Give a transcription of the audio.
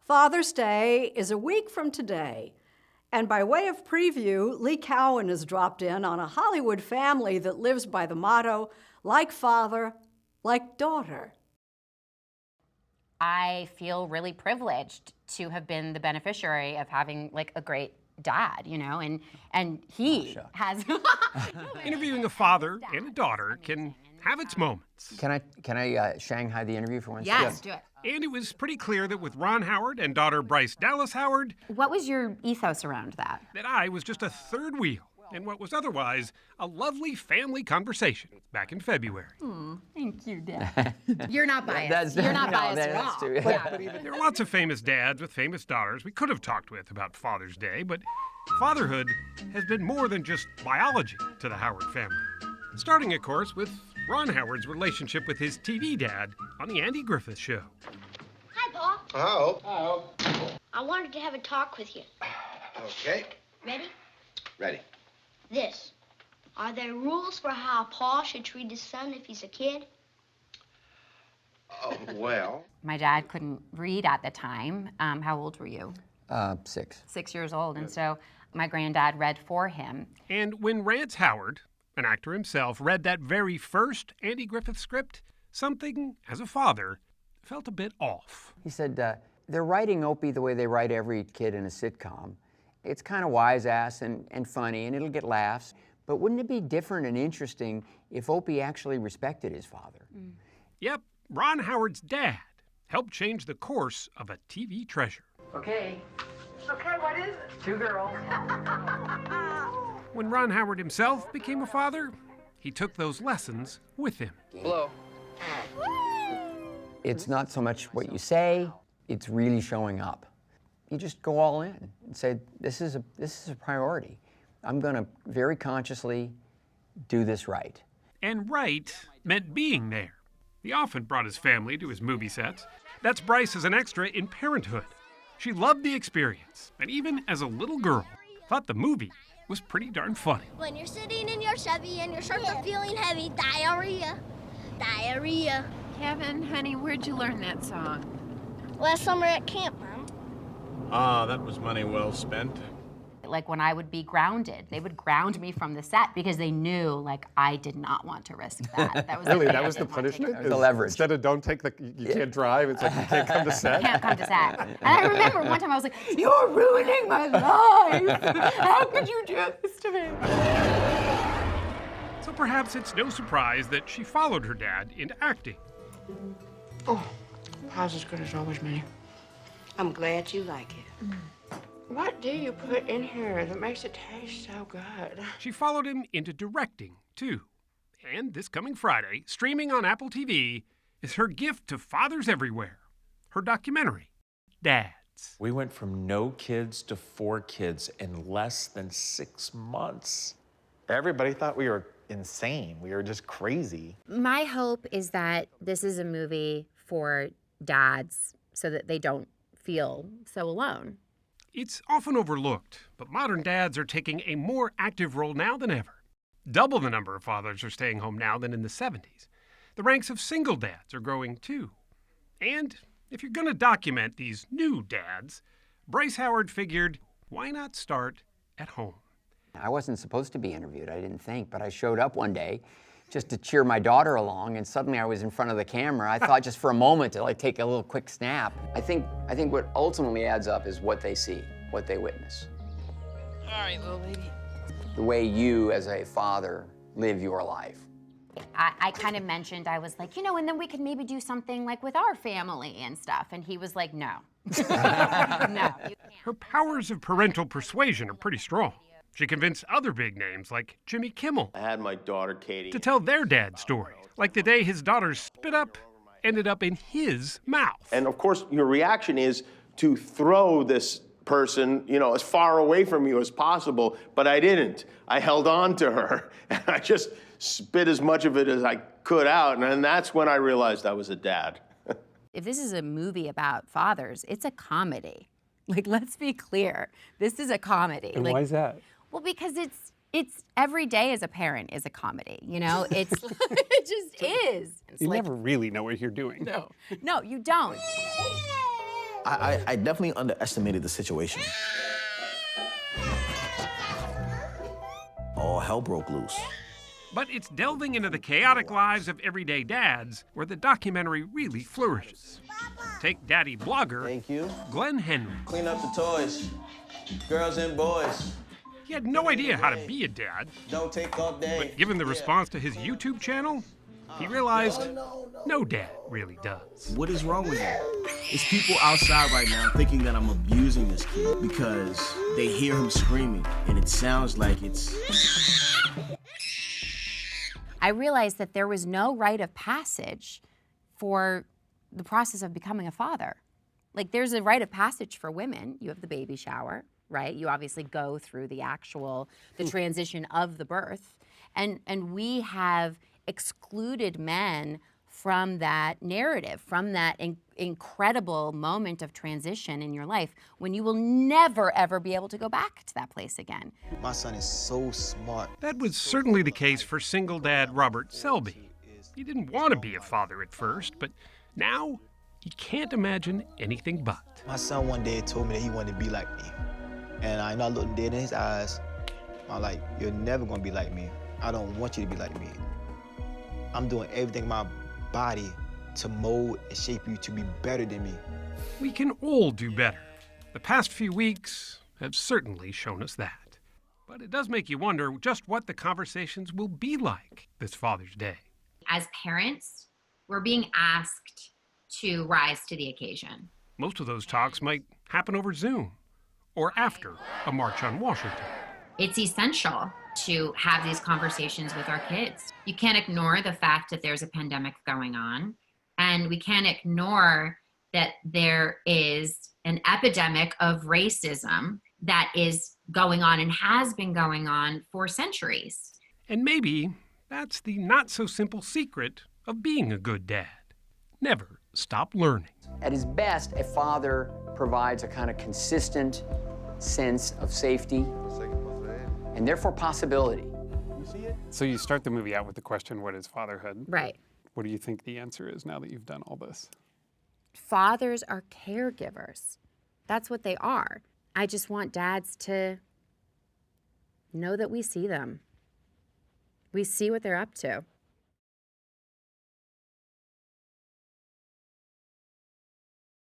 Father's Day is a week from today, and by way of preview, Lee Cowan has dropped in on a Hollywood family that lives by the motto, like father, like daughter. I feel really privileged to have been the beneficiary of having like a great dad, you know, and he has. Interviewing a father and a daughter can have its moments. Can I Shanghai the interview for one Yes, second? do it. And it was pretty clear that with Ron Howard and daughter Bryce Dallas Howard, What was your ethos around that? that I was just a third wheel in what was otherwise a lovely family conversation back in February. Thank you, Dad. You're not biased. You're not biased at all. True. There are lots of famous dads with famous daughters we could have talked with about Father's Day, but fatherhood has been more than just biology to the Howard family. Starting, of course, with Ron Howard's relationship with his TV dad on the Andy Griffith Show. Hi, Pa. Oh. I wanted to have a talk with you. Okay. Ready? Ready. This. Are there rules for how Pa should treat his son if he's a kid? Oh, well. My dad couldn't read at the time. How old were you? 6. 6 years old. And so my granddad read for him. And when Rance Howard, an actor himself, read that very first Andy Griffith script, something, as a father, felt a bit off. He said, they're writing Opie the way they write every kid in a sitcom. It's kind of wise-ass and funny, and it'll get laughs. But wouldn't it be different and interesting if Opie actually respected his father? Yep, Ron Howard's dad helped change the course of a TV treasure. Okay, what is it? 2 girls. When Ron Howard himself became a father, he took those lessons with him. Hello. It's not so much what you say, it's really showing up. You just go all in and say, this is a priority. I'm gonna very consciously do this right. And right meant being there. He often brought his family to his movie sets. That's Bryce as an extra in Parenthood. She loved the experience, and even as a little girl, thought the movie was pretty darn funny. When you're sitting in your Chevy and your shirts are feeling heavy, diarrhea. Diarrhea. Kevin, honey, where'd you learn that song? Last summer at camp, Mom. Ah, that was money well spent. Like when I would be grounded, they would ground me from the set because they knew like I did not want to risk that. That was Really, the that was the punishment? That was the leverage. Instead of don't take the, you can't drive, it's like you can't come to set? Can't come to set. And I remember one time I was like, "You're ruining my life. How could you do this to me?" So perhaps it's no surprise that she followed her dad into acting. Oh, Pa's as good as always, Minnie. I'm glad you like it. What do you put in here that makes it taste so good? She followed him into directing, too. And this coming Friday, streaming on Apple TV, is her gift to fathers everywhere. Her documentary, Dads. We went from no kids to 4 kids in less than 6 months. Everybody thought we were insane. We were just crazy. My hope is that this is a movie for dads so that they don't feel so alone. It's often overlooked, but modern dads are taking a more active role now than ever. Double the number of fathers are staying home now than in the 70s. The ranks of single dads are growing too. And if you're going to document these new dads, Bryce Howard figured, why not start at home? I wasn't supposed to be interviewed, I didn't think, but I showed up one day just to cheer my daughter along, and suddenly I was in front of the camera. I thought just for a moment to like take a little quick snap. I think what ultimately adds up is what they see, what they witness. All right, little lady. The way you, as a father, live your life. I kind of mentioned, I was like, and then we could maybe do something like with our family and stuff. And he was like, no. No, you can't. Her powers of parental persuasion are pretty strong. She convinced other big names like Jimmy Kimmel I had my daughter, Katie. to tell their dad's story, like the day his daughter's spit up ended up in his mouth. And of course, your reaction is to throw this person, as far away from you as possible, but I didn't. I held on to her, and I just spit as much of it as I could out, and that's when I realized I was a dad. If this is a movie about fathers, it's a comedy. Like, let's be clear. This is a comedy. And why is that? Well, because it's every day as a parent is a comedy, It's it just is. It's You never really know what you're doing. No, you don't. I definitely underestimated the situation. All hell broke loose. But it's delving into the chaotic lives of everyday dads where the documentary really flourishes. Take daddy blogger Thank you. Glenn Henry. Clean up the toys, girls and boys. He had no idea how to be a dad. Don't take all day. But given the response to his YouTube channel, he realized no dad really does. What is wrong with that? It's people outside right now thinking that I'm abusing this kid because they hear him screaming and it sounds like it's... I realized that there was no rite of passage for the process of becoming a father. Like, there's a rite of passage for women. You have the baby shower, right? You obviously go through the transition of the birth. And we have excluded men from that narrative, from that incredible moment of transition in your life when you will never, ever be able to go back to that place again. My son is so smart. That was certainly the case for single dad Robert Selby. He didn't want to be a father at first, but now he can't imagine anything but. My son one day told me that he wanted to be like me. And I looked dead in his eyes. I'm like, you're never gonna be like me. I don't want you to be like me. I'm doing everything in my body to mold and shape you to be better than me. We can all do better. The past few weeks have certainly shown us that. But it does make you wonder just what the conversations will be like this Father's Day. As parents, we're being asked to rise to the occasion. Most of those talks might happen over Zoom or after a march on Washington. It's essential to have these conversations with our kids. You can't ignore the fact that there's a pandemic going on, and we can't ignore that there is an epidemic of racism that is going on and has been going on for centuries. And maybe that's the not-so-simple secret of being a good dad. Never stop learning. At his best, a father provides a kind of consistent sense of safety and therefore possibility. So you start the movie out with the question, what is fatherhood? Right. What do you think the answer is now that you've done all this? Fathers are caregivers. That's what they are. I just want dads to know that we see them. We see what they're up to.